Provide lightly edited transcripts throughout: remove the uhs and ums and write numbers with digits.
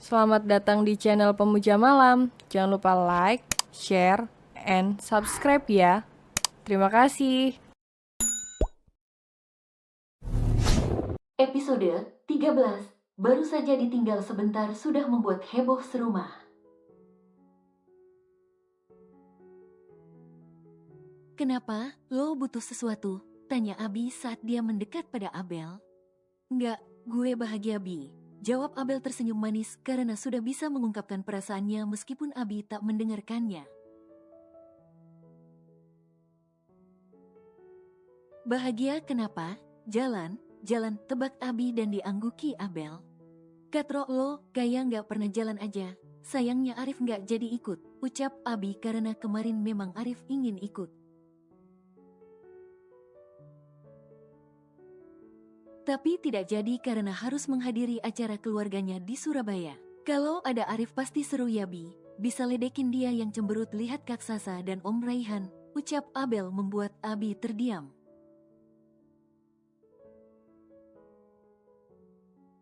Selamat datang di channel Pemuja Malam. Jangan lupa like, share, and subscribe ya. Terima kasih. Episode 13. Baru saja ditinggal sebentar sudah membuat heboh serumah. Kenapa? Lo butuh sesuatu? Tanya Abi saat dia mendekat pada Abel. Enggak, gue bahagia Bi. Jawab Abel tersenyum manis karena sudah bisa mengungkapkan perasaannya meskipun Abi tak mendengarkannya. Bahagia kenapa? Jalan, tebak Abi dan diangguki Abel. Katro lo, kayak nggak pernah jalan aja. Sayangnya Arif nggak jadi ikut, ucap Abi karena kemarin memang Arif ingin ikut. Tapi tidak jadi karena harus menghadiri acara keluarganya di Surabaya. Kalau ada Arif pasti seru ya Bi, bisa ledekin dia yang cemberut lihat Kak Sasa dan Om Raihan, ucap Abel membuat Abi terdiam.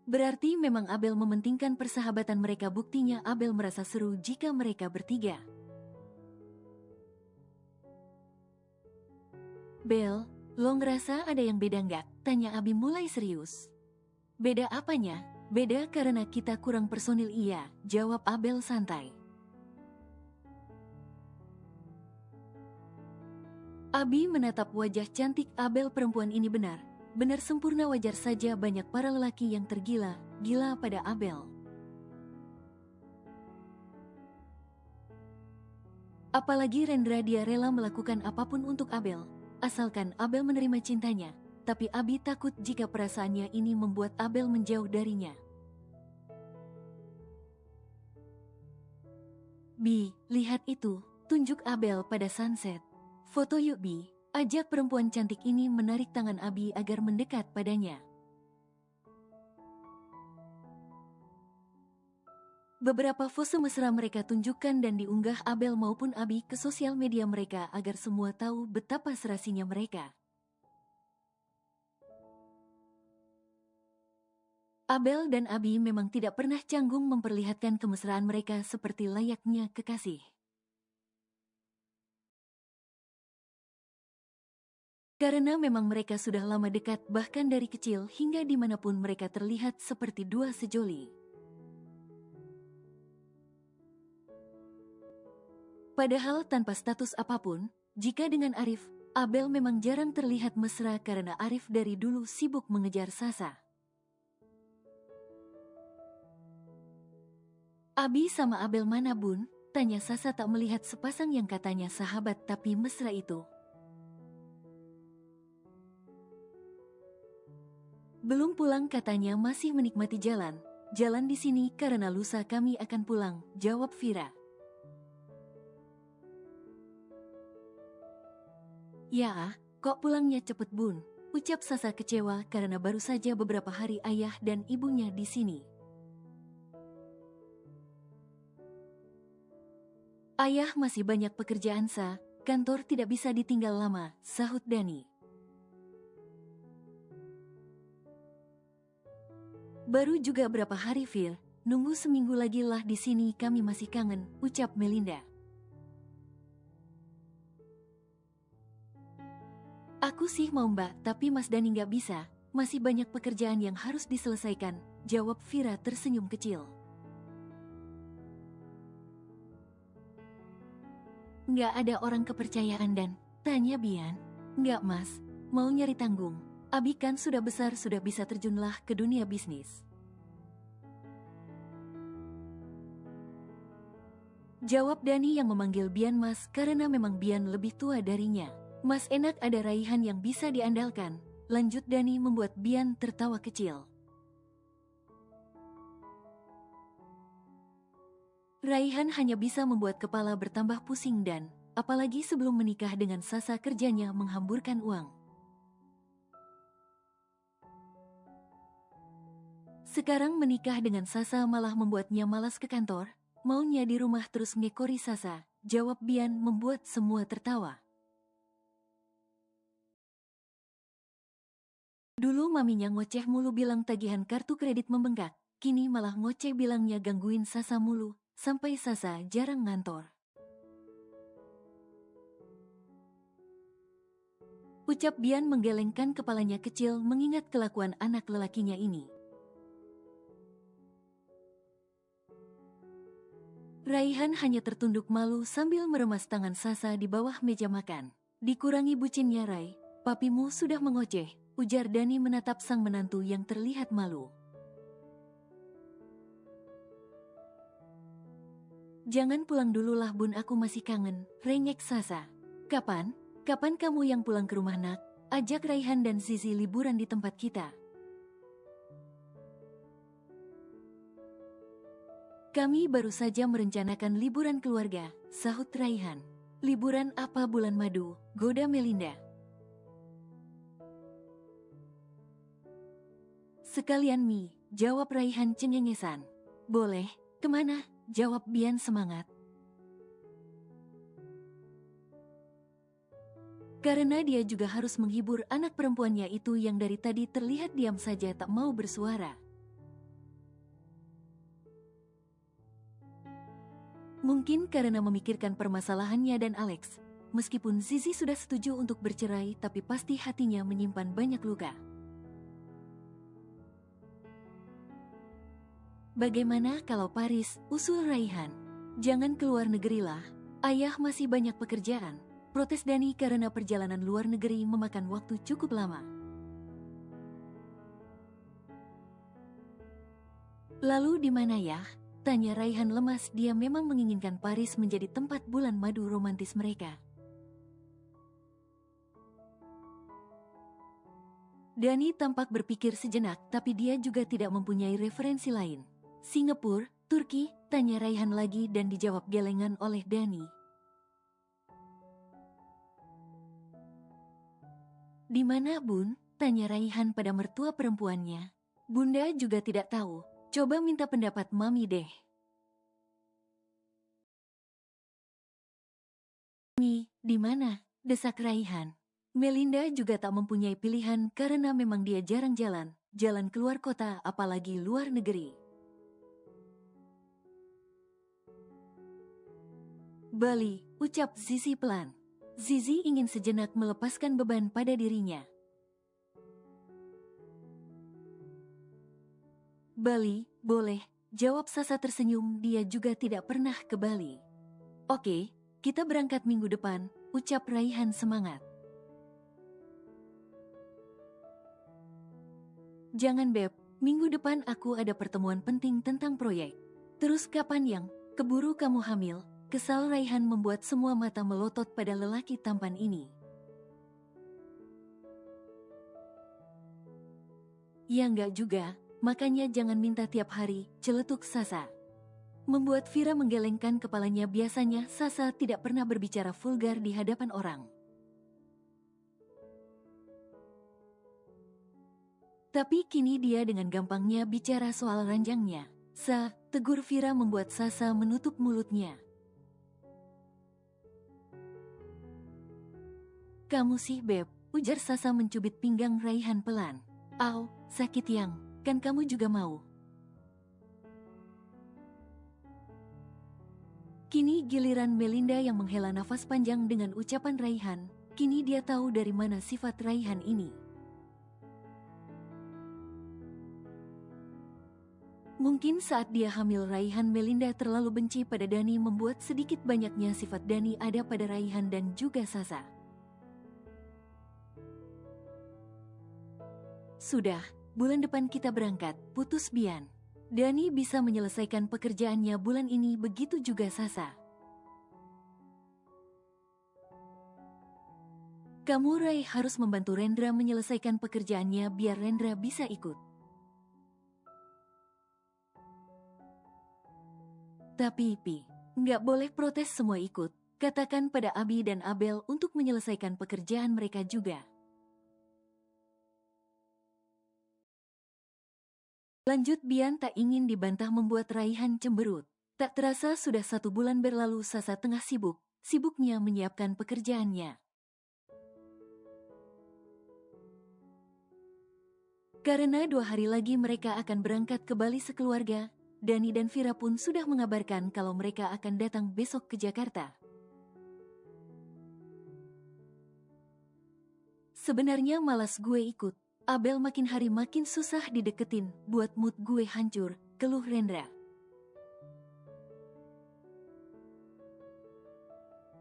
Berarti memang Abel mementingkan persahabatan mereka, buktinya Abel merasa seru jika mereka bertiga. Bel, lo ngerasa ada yang beda nggak? Tanya Abi mulai serius. Beda apanya? Beda karena kita kurang personil iya, jawab Abel santai. Abi menatap wajah cantik Abel, perempuan ini benar sempurna, wajar saja banyak para lelaki yang gila pada Abel. Apalagi Rendra, dia rela melakukan apapun untuk Abel, asalkan Abel menerima cintanya. Tapi Abi takut jika perasaannya ini membuat Abel menjauh darinya. Bi, lihat itu, tunjuk Abel pada sunset. Foto yuk Bi, ajak perempuan cantik ini menarik tangan Abi agar mendekat padanya. Beberapa pose mesra mereka tunjukkan dan diunggah Abel maupun Abi ke sosial media mereka agar semua tahu betapa serasinya mereka. Abel dan Abi memang tidak pernah canggung memperlihatkan kemesraan mereka seperti layaknya kekasih. Karena memang mereka sudah lama dekat, bahkan dari kecil hingga dimanapun mereka terlihat seperti dua sejoli. Padahal tanpa status apapun, jika dengan Arif, Abel memang jarang terlihat mesra karena Arif dari dulu sibuk mengejar Sasa. Abi sama Abel mana bun? Tanya Sasa tak melihat sepasang yang katanya sahabat tapi mesra itu. Belum pulang katanya, masih menikmati jalan di sini karena lusa kami akan pulang, jawab Vira. Ya, kok pulangnya cepet bun? Ucap Sasa kecewa karena baru saja beberapa hari ayah dan ibunya di sini. Ayah masih banyak pekerjaan Sa, kantor tidak bisa ditinggal lama, sahut Dani. Baru juga berapa hari Fir, nunggu seminggu lagi lah di sini, kami masih kangen, ucap Melinda. Aku sih mau mbak, tapi Mas Dani nggak bisa, masih banyak pekerjaan yang harus diselesaikan, jawab Vira tersenyum kecil. Nggak ada orang kepercayaan dan, tanya Bian. Nggak mas, mau nyari tanggung. Abi kan sudah besar, sudah bisa terjunlah ke dunia bisnis. Jawab Dani yang memanggil Bian mas karena memang Bian lebih tua darinya. Mas enak ada Raihan yang bisa diandalkan, lanjut Dani membuat Bian tertawa kecil. Raihan hanya bisa membuat kepala bertambah pusing dan, apalagi sebelum menikah dengan Sasa, kerjanya menghamburkan uang. Sekarang menikah dengan Sasa malah membuatnya malas ke kantor, maunya di rumah terus ngekori Sasa, jawab Bian membuat semua tertawa. Dulu maminya ngoceh mulu bilang tagihan kartu kredit membengkak, kini malah ngoceh bilangnya gangguin Sasa mulu, sampai Sasa jarang ngantor. Ucap Bian menggelengkan kepalanya kecil mengingat kelakuan anak lelakinya ini. Raihan hanya tertunduk malu sambil meremas tangan Sasa di bawah meja makan. Dikurangi bucinnya Rai, papimu sudah mengoceh, ujar Dani menatap sang menantu yang terlihat malu. Jangan pulang dulu lah bun, aku masih kangen, rengek Sasa. Kapan? Kapan kamu yang pulang ke rumah nak? Ajak Raihan dan Zizi liburan di tempat kita. Kami baru saja merencanakan liburan keluarga, sahut Raihan. Liburan apa bulan madu, goda Melinda. Sekalian Mi, jawab Raihan cengengesan. Boleh, kemana? Jawab Bian semangat. Karena dia juga harus menghibur anak perempuannya itu yang dari tadi terlihat diam saja tak mau bersuara. Mungkin karena memikirkan permasalahannya dan Alex. Meskipun Zizi sudah setuju untuk bercerai, tapi pasti hatinya menyimpan banyak luka. Bagaimana kalau Paris, usul Raihan? Jangan keluar negeri lah, ayah masih banyak pekerjaan. Protes Dani karena perjalanan luar negeri memakan waktu cukup lama. Lalu di mana ya? Tanya Raihan lemas, dia memang menginginkan Paris menjadi tempat bulan madu romantis mereka. Dani tampak berpikir sejenak, tapi dia juga tidak mempunyai referensi lain. Singapura, Turki, tanya Raihan lagi dan dijawab gelengan oleh Dani. Di mana bun? Tanya Raihan pada mertua perempuannya. Bunda juga tidak tahu. Coba minta pendapat mami deh. Mi, di mana? Desak Raihan. Melinda juga tak mempunyai pilihan karena memang dia jarang jalan keluar kota apalagi luar negeri. Bali, ucap Zizi pelan. Zizi ingin sejenak melepaskan beban pada dirinya. Bali, boleh, jawab Sasa tersenyum, dia juga tidak pernah ke Bali. Oke, kita berangkat minggu depan, ucap Raihan semangat. Jangan Beb, minggu depan aku ada pertemuan penting tentang proyek. Terus kapan yang, keburu kamu hamil? Kesal Raihan membuat semua mata melotot pada lelaki tampan ini. Ya enggak juga, makanya jangan minta tiap hari, celetuk Sasa. Membuat Vira menggelengkan kepalanya, biasanya Sasa tidak pernah berbicara vulgar di hadapan orang. Tapi kini dia dengan gampangnya bicara soal ranjangnya. Tegur Vira membuat Sasa menutup mulutnya. Kamu sih Beb, ujar Sasa mencubit pinggang Raihan pelan. Au, sakit yang, kan kamu juga mau. Kini giliran Melinda yang menghela nafas panjang dengan ucapan Raihan. Kini dia tahu dari mana sifat Raihan ini. Mungkin saat dia hamil Raihan, Melinda terlalu benci pada Dani membuat sedikit banyaknya sifat Dani ada pada Raihan dan juga Sasa. Sudah, bulan depan kita berangkat, putus Bian. Dani bisa menyelesaikan pekerjaannya bulan ini, begitu juga Sasa. Kamu Rai harus membantu Rendra menyelesaikan pekerjaannya biar Rendra bisa ikut. Tapi Pi, nggak boleh protes, semua ikut. Katakan pada Abi dan Abel untuk menyelesaikan pekerjaan mereka juga. Lanjut Bian tak ingin dibantah membuat Raihan cemberut. Tak terasa sudah 1 bulan berlalu, Sasa tengah sibuknya menyiapkan pekerjaannya. Karena 2 hari lagi mereka akan berangkat ke Bali sekeluarga, Dani dan Vira pun sudah mengabarkan kalau mereka akan datang besok ke Jakarta. Sebenarnya malas gue ikut. Abel makin hari makin susah dideketin, buat mood gue hancur, keluh Rendra.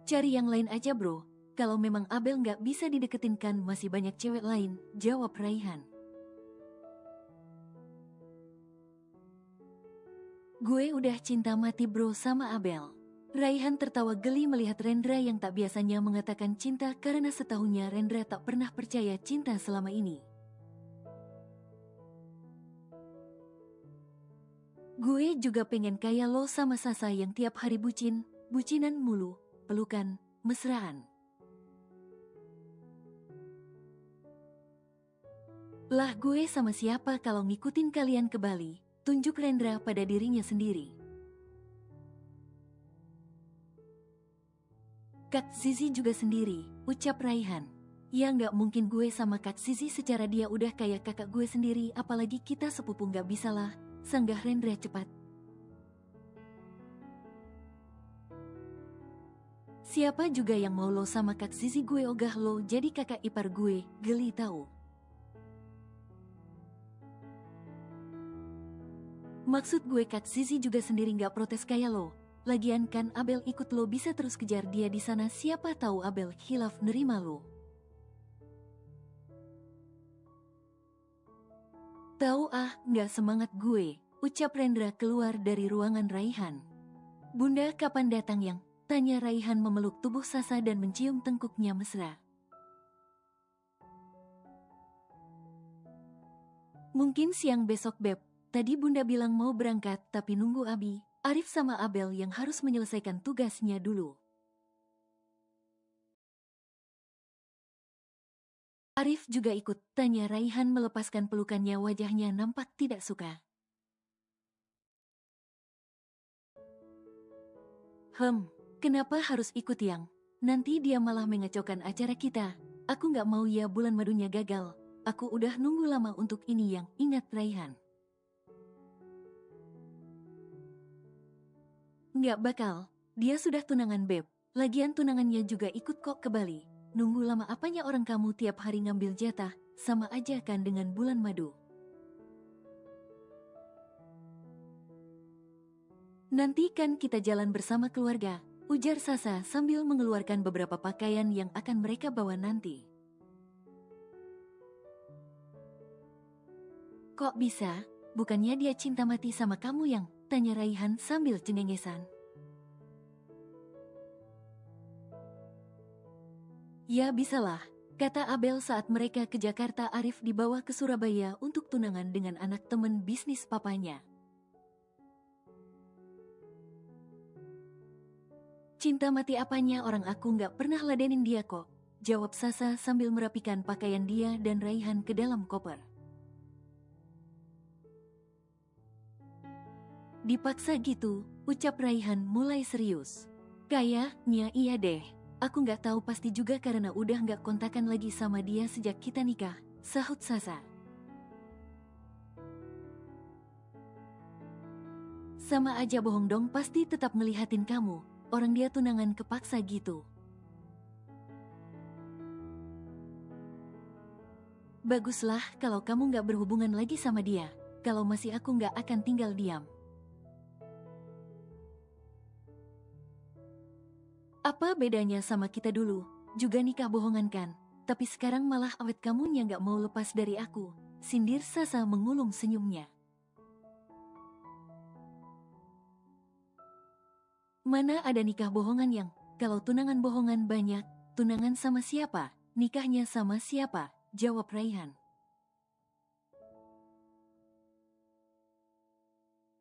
Cari yang lain aja bro, kalau memang Abel nggak bisa dideketin kan masih banyak cewek lain, jawab Raihan. Gue udah cinta mati bro sama Abel. Raihan tertawa geli melihat Rendra yang tak biasanya mengatakan cinta karena setahunnya Rendra tak pernah percaya cinta selama ini. Gue juga pengen kayak lo sama Sasa yang tiap hari bucinan mulu, pelukan, mesraan. Lah gue sama siapa kalau ngikutin kalian ke Bali, tunjuk Rendra pada dirinya sendiri. Kak Zizi juga sendiri, ucap Raihan. Ya nggak mungkin gue sama Kak Zizi secara dia udah kayak kakak gue sendiri apalagi kita sepupu nggak bisa lah, sanggah Rendra cepat. Siapa juga yang mau lo sama Kak Zizi gue ogah lo jadi kakak ipar gue, geli tahu. Maksud gue Kak Zizi juga sendiri nggak protes kayak lo. Lagian kan Abel ikut lo bisa terus kejar dia di sana siapa tahu Abel khilaf nerima lo. Tahu ah, nggak semangat gue, ucap Rendra keluar dari ruangan Raihan. Bunda kapan datang yang? Tanya Raihan memeluk tubuh Sasa dan mencium tengkuknya mesra. Mungkin siang besok Beb, tadi Bunda bilang mau berangkat tapi nunggu Abi, Arif sama Abel yang harus menyelesaikan tugasnya dulu. Arif juga ikut, tanya Raihan melepaskan pelukannya wajahnya nampak tidak suka. Kenapa harus ikut yang? Nanti dia malah mengacaukan acara kita. Aku nggak mau ya bulan madunya gagal. Aku udah nunggu lama untuk ini yang, ingat Raihan. Nggak bakal, dia sudah tunangan Beb. Lagian tunangannya juga ikut kok ke Bali. Nunggu lama apanya orang kamu tiap hari ngambil jatah, sama aja kan dengan bulan madu. Nanti kan kita jalan bersama keluarga, ujar Sasa sambil mengeluarkan beberapa pakaian yang akan mereka bawa nanti. Kok bisa? Bukannya dia cinta mati sama kamu yang? Tanya Raihan sambil cengengesan. Ya bisalah, kata Abel saat mereka ke Jakarta. Arif dibawa ke Surabaya untuk tunangan dengan anak teman bisnis papanya. Cinta mati apanya orang aku nggak pernah ladenin dia kok, jawab Sasa sambil merapikan pakaian dia dan Raihan ke dalam koper. Dipaksa gitu, ucap Raihan mulai serius. Kayaknya iya deh, aku nggak tahu pasti juga karena udah nggak kontakan lagi sama dia sejak kita nikah, sahut Sasa. Sama aja bohong dong pasti tetap ngelihatin kamu. Orang dia tunangan kepaksa gitu. Baguslah kalau kamu gak berhubungan lagi sama dia. Kalau masih aku gak akan tinggal diam. Apa bedanya sama kita dulu? Juga nikah bohongan kan? Tapi sekarang malah awet kamunya gak mau lepas dari aku. Sindir Sasa mengulum senyumnya. Mana ada nikah bohongan yang, kalau tunangan bohongan banyak, tunangan sama siapa, nikahnya sama siapa, jawab Raihan.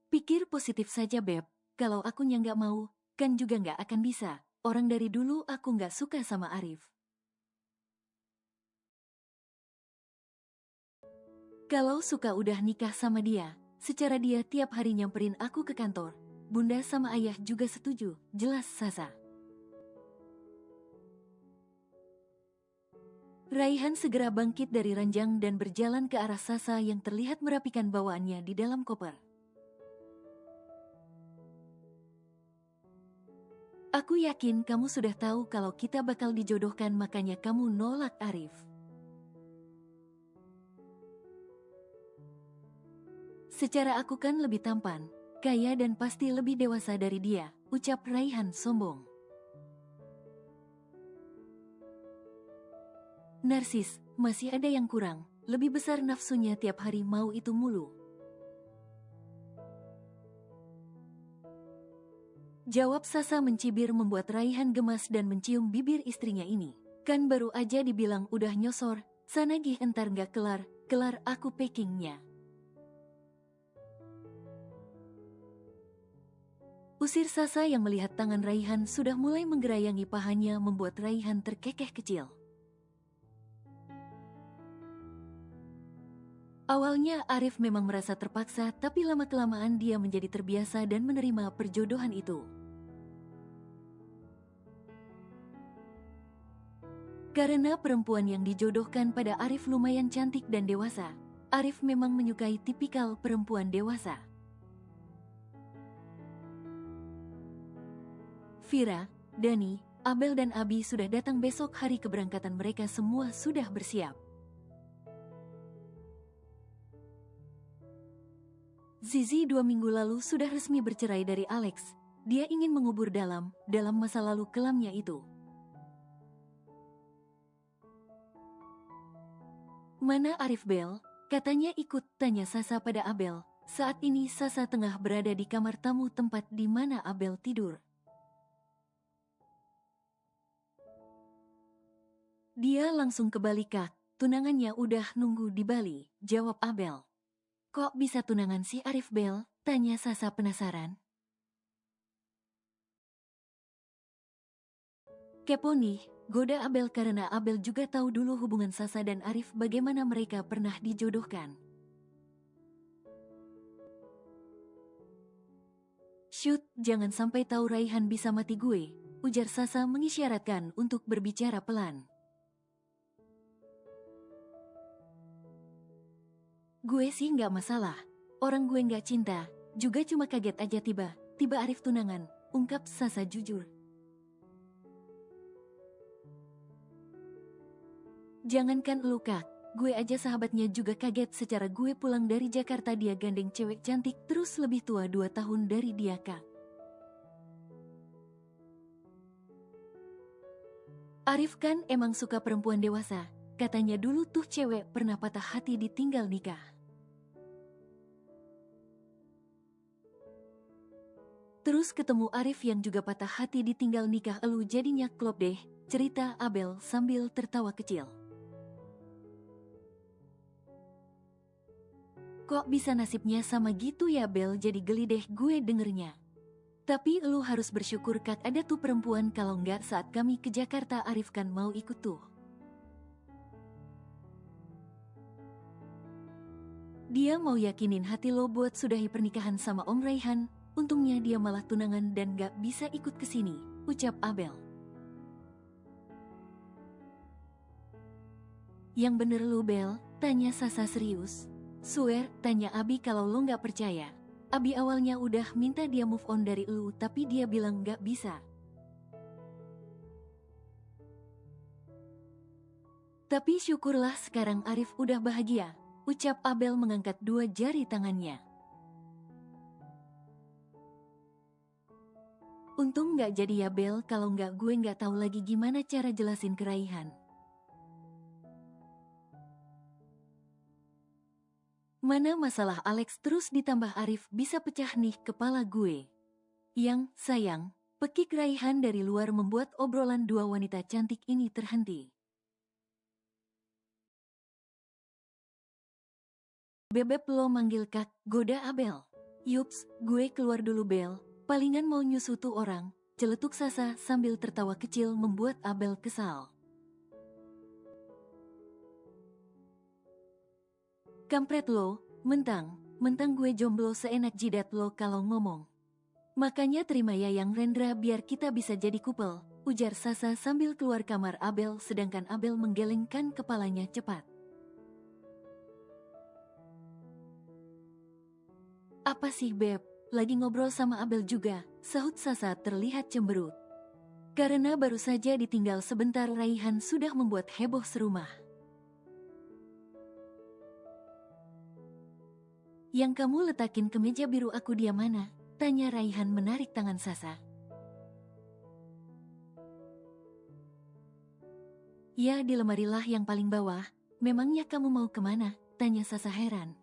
Pikir positif saja Beb, kalau akunya nggak mau, kan juga nggak akan bisa, orang dari dulu aku nggak suka sama Arif. Kalau suka udah nikah sama dia, secara dia tiap hari nyamperin aku ke kantor. Bunda sama ayah juga setuju, jelas Sasa. Raihan segera bangkit dari ranjang dan berjalan ke arah Sasa yang terlihat merapikan bawaannya di dalam koper. Aku yakin kamu sudah tahu kalau kita bakal dijodohkan, makanya kamu nolak Arif. Secara aku kan lebih tampan, kaya dan pasti lebih dewasa dari dia, ucap Raihan sombong. Narsis, masih ada yang kurang, lebih besar nafsunya tiap hari mau itu mulu. Jawab Sasa mencibir membuat Raihan gemas dan mencium bibir istrinya ini. Kan baru aja dibilang udah nyosor, sana gih entar gak kelar aku packingnya. Usir Sasa yang melihat tangan Raihan sudah mulai menggerayangi pahanya membuat Raihan terkekeh kecil. Awalnya Arif memang merasa terpaksa, tapi lama-kelamaan dia menjadi terbiasa dan menerima perjodohan itu. Karena perempuan yang dijodohkan pada Arif lumayan cantik dan dewasa, Arif memang menyukai tipikal perempuan dewasa. Vira, Dani, Abel dan Abi sudah datang besok hari keberangkatan mereka, semua sudah bersiap. Zizi 2 minggu lalu sudah resmi bercerai dari Alex. Dia ingin mengubur dalam masa lalu kelamnya itu. Mana Arif Bel? Katanya ikut, tanya Sasa pada Abel. Saat ini Sasa tengah berada di kamar tamu tempat di mana Abel tidur. Dia langsung ke Bali Kak, tunangannya udah nunggu di Bali, jawab Abel. Kok bisa tunangan si Arif Bel? Tanya Sasa penasaran. Kepo nih, goda Abel karena Abel juga tahu dulu hubungan Sasa dan Arif, bagaimana mereka pernah dijodohkan. Shoot, jangan sampai tahu Raihan bisa mati gue, ujar Sasa mengisyaratkan untuk berbicara pelan. Gue sih nggak masalah, orang gue nggak cinta, juga cuma kaget aja tiba Arif tunangan, ungkap Sasa jujur. Jangankan lu Kak, gue aja sahabatnya juga kaget. Secara gue pulang dari Jakarta dia gandeng cewek cantik terus lebih tua 2 tahun dari dia Kak. Arif kan emang suka perempuan dewasa, katanya dulu tuh cewek pernah patah hati ditinggal nikah. Terus ketemu Arif yang juga patah hati ditinggal nikah, elu jadinya klop deh, cerita Abel sambil tertawa kecil. Kok bisa nasibnya sama gitu ya Bel, jadi geli deh gue dengernya. Tapi lu harus bersyukur Kak, ada tuh perempuan, kalau nggak saat kami ke Jakarta Arif kan mau ikut tuh. Dia mau yakinin hati lo buat sudahi pernikahan sama Om Raihan, untungnya dia malah tunangan dan gak bisa ikut kesini, ucap Abel. Yang bener lu Bel, tanya Sasa serius. Swear, tanya Abi kalau lo gak percaya. Abi awalnya udah minta dia move on dari lu, tapi dia bilang gak bisa. Tapi syukurlah sekarang Arif udah bahagia, ucap Abel mengangkat 2 jari tangannya. Untung gak jadi ya Bel, kalau gak gue gak tahu lagi gimana cara jelasin ke Raihan. Mana masalah Alex terus ditambah Arif, bisa pecah nih kepala gue. Yang sayang, pekik Raihan dari luar membuat obrolan 2 wanita cantik ini terhenti. Bebep lo manggil Kak, goda Abel. Yups, gue keluar dulu Bel, palingan mau nyusu tuh orang, celetuk Sasa sambil tertawa kecil membuat Abel kesal. Kampret lo, mentang gue jomblo seenak jidat lo kalau ngomong. Makanya terima ya yang Rendra biar kita bisa jadi couple, ujar Sasa sambil keluar kamar Abel sedangkan Abel menggelengkan kepalanya cepat. Apa sih Beb? Lagi ngobrol sama Abel juga, sahut Sasa terlihat cemberut. Karena baru saja ditinggal sebentar Raihan sudah membuat heboh serumah. Yang kamu letakin ke meja biru aku dia mana? Tanya Raihan menarik tangan Sasa. Ya di lemari lah yang paling bawah. Memangnya kamu mau kemana? Tanya Sasa heran.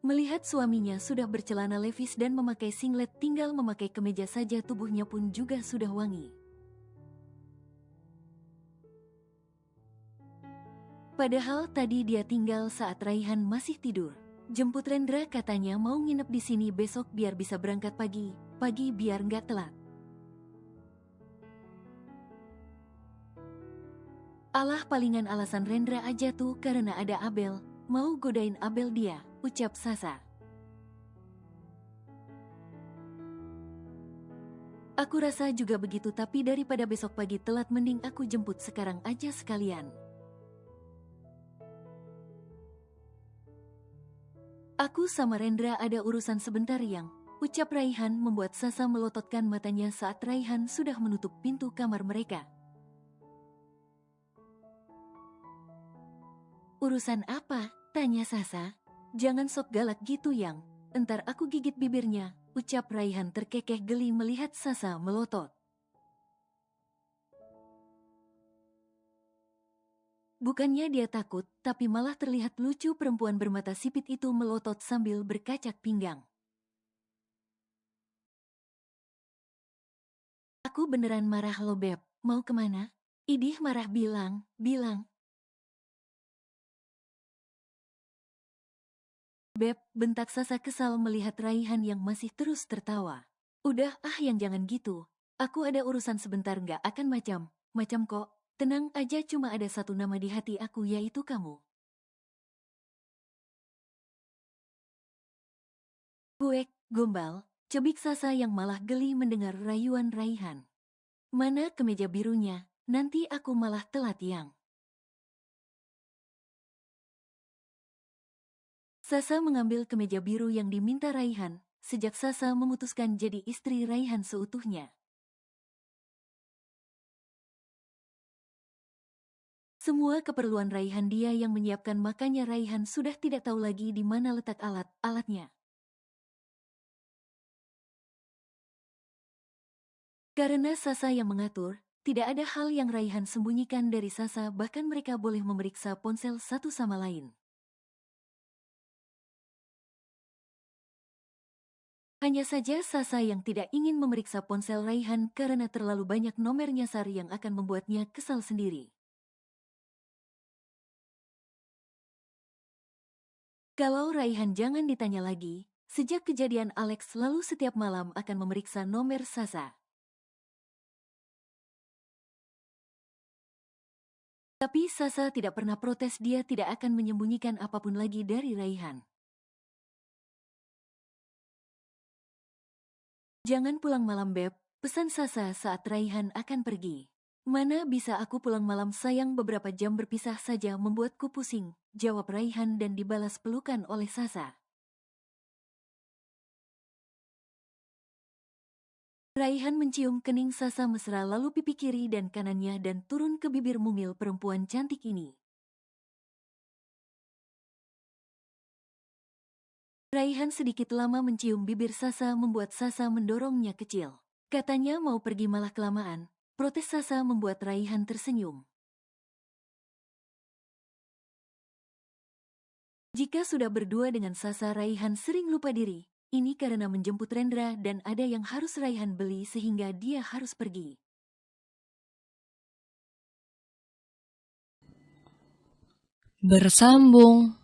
Melihat suaminya sudah bercelana levis dan memakai singlet tinggal memakai kemeja saja tubuhnya pun juga sudah wangi. Padahal tadi dia tinggal saat Raihan masih tidur. Jemput Rendra katanya mau nginep di sini besok biar bisa berangkat pagi biar nggak telat. Alah palingan alasan Rendra aja tuh karena ada Abel, mau godain Abel dia, ucap Sasa. Aku rasa juga begitu tapi daripada besok pagi telat mending aku jemput sekarang aja sekalian. Aku sama Rendra ada urusan sebentar yang, ucap Raihan membuat Sasa melototkan matanya saat Raihan sudah menutup pintu kamar mereka. Urusan apa? Tanya Sasa. Jangan sok galak gitu yang, entar aku gigit bibirnya, ucap Raihan terkekeh geli melihat Sasa melotot. Bukannya dia takut, tapi malah terlihat lucu perempuan bermata sipit itu melotot sambil berkacak pinggang. Aku beneran marah lo Beb, mau kemana? Idih marah bilang. Beb, bentak Sasa kesal melihat Raihan yang masih terus tertawa. Udah yang jangan gitu. Aku ada urusan sebentar nggak akan macam kok. Tenang aja cuma ada satu nama di hati aku yaitu kamu. Buek, gombal, cebik Sasa yang malah geli mendengar rayuan Raihan. Mana kemeja birunya, nanti aku malah telat yang. Sasa mengambil kemeja biru yang diminta Raihan, sejak Sasa memutuskan jadi istri Raihan seutuhnya. Semua keperluan Raihan dia yang menyiapkan makanya Raihan sudah tidak tahu lagi di mana letak alat-alatnya. Karena Sasa yang mengatur, tidak ada hal yang Raihan sembunyikan dari Sasa bahkan mereka boleh memeriksa ponsel satu sama lain. Hanya saja Sasa yang tidak ingin memeriksa ponsel Raihan karena terlalu banyak nomor nyasar yang akan membuatnya kesal sendiri. Kalau Raihan jangan ditanya lagi, sejak kejadian Alex lalu setiap malam akan memeriksa nomor Sasa. Tapi Sasa tidak pernah protes dia tidak akan menyembunyikan apapun lagi dari Raihan. Jangan pulang malam Beb, pesan Sasa saat Raihan akan pergi. Mana bisa aku pulang malam sayang beberapa jam berpisah saja membuatku pusing, jawab Raihan dan dibalas pelukan oleh Sasa. Raihan mencium kening Sasa mesra lalu pipi kiri dan kanannya dan turun ke bibir mungil perempuan cantik ini. Raihan sedikit lama mencium bibir Sasa membuat Sasa mendorongnya kecil. Katanya mau pergi malah kelamaan. Protes Sasa membuat Raihan tersenyum. Jika sudah berdua dengan Sasa Raihan sering lupa diri. Ini karena menjemput Rendra dan ada yang harus Raihan beli sehingga dia harus pergi. Bersambung.